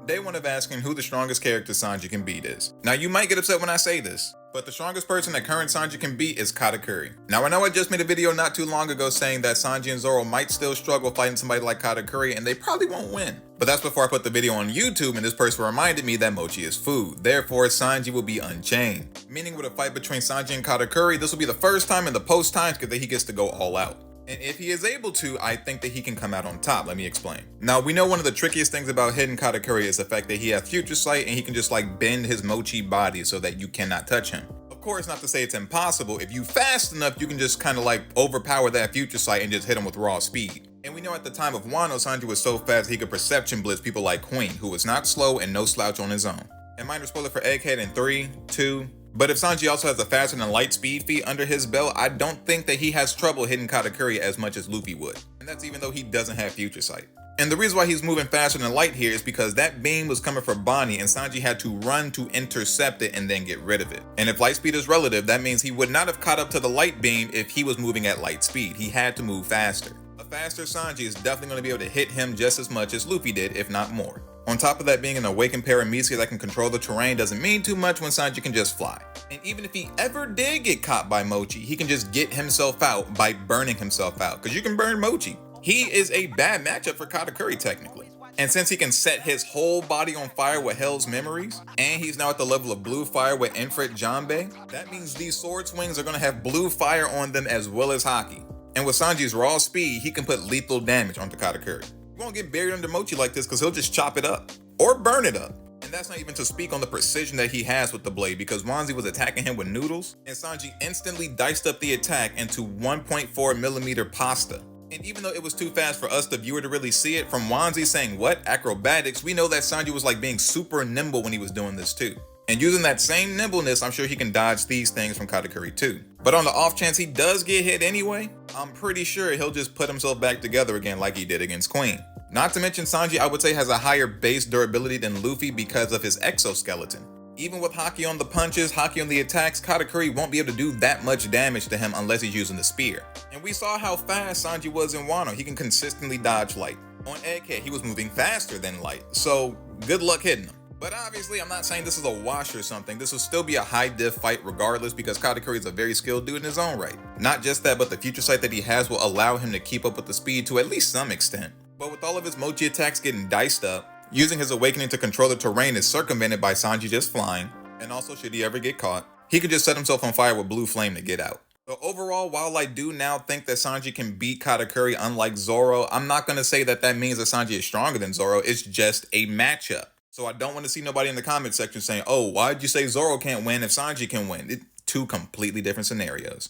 Day one of asking who the strongest character Sanji can beat is. Now you might get upset when I say this, but the strongest person that current Sanji can beat is Katakuri. Now I know I just made a video not too long ago saying that Sanji and Zoro might still struggle fighting somebody like Katakuri and they probably won't win. But that's before I put the video on YouTube and this person reminded me that mochi is food. Therefore, Sanji will be unchained. Meaning with a fight between Sanji and Katakuri, this will be the first time in the post-time skip that he gets to go all out. And if he is able to, I think that he can come out on top. Let me explain. Now, we know one of the trickiest things about hidden Katakuri is the fact that he has future sight and he can just like bend his mochi body so that you cannot touch him. Of course, not to say it's impossible. If you fast enough, you can just kind of like overpower that future sight and just hit him with raw speed. And we know at the time of Wano, Sanji was so fast he could perception blitz people like Queen, who was not slow and no slouch on his own. And minor spoiler for Egghead in 3, 2, but if Sanji also has a faster than light speed feat under his belt, I don't think that he has trouble hitting Katakuri as much as Luffy would. And that's even though he doesn't have future sight. And the reason why he's moving faster than light here is because that beam was coming for Bonnie and Sanji had to run to intercept it and then get rid of it. And if light speed is relative, that means he would not have caught up to the light beam if he was moving at light speed. He had to move faster. A faster Sanji is definitely going to be able to hit him just as much as Luffy did, if not more. On top of that, being an awakened paramecia that can control the terrain doesn't mean too much when Sanji can just fly. And even if he ever did get caught by Mochi, he can just get himself out by burning himself out, because you can burn Mochi. He is a bad matchup for Katakuri technically. And since he can set his whole body on fire with Hell's memories, and he's now at the level of blue fire with Infrit Janbei, that means these sword swings are going to have blue fire on them as well as Haki. And with Sanji's raw speed, he can put lethal damage onto Katakuri. You won't get buried under Mochi like this because he'll just chop it up or burn it up. And that's not even to speak on the precision that he has with the blade, because Wanzi was attacking him with noodles and Sanji instantly diced up the attack into 1.4mm pasta. And even though it was too fast for us, the viewer, to really see it, from Wanzi saying what? Acrobatics, we know that Sanji was like being super nimble when he was doing this too. And using that same nimbleness, I'm sure he can dodge these things from Katakuri too. But on the off chance he does get hit anyway, I'm pretty sure he'll just put himself back together again like he did against Queen. Not to mention Sanji, I would say, has a higher base durability than Luffy because of his exoskeleton. Even with Haki on the punches, Haki on the attacks, Katakuri won't be able to do that much damage to him unless he's using the spear. And we saw how fast Sanji was in Wano. He can consistently dodge light. On Egghead, he was moving faster than light, so good luck hitting him. But obviously, I'm not saying this is a wash or something. This will still be a high diff fight regardless, because Katakuri is a very skilled dude in his own right. Not just that, but the future sight that he has will allow him to keep up with the speed to at least some extent. But with all of his Mochi attacks getting diced up, using his awakening to control the terrain is circumvented by Sanji just flying. And also, should he ever get caught, he could just set himself on fire with blue flame to get out. So overall, while I do now think that Sanji can beat Katakuri unlike Zoro, I'm not going to say that that means that Sanji is stronger than Zoro. It's just a matchup. So I don't want to see nobody in the comment section saying, oh, why'd you say Zoro can't win if Sanji can win? It's two completely different scenarios.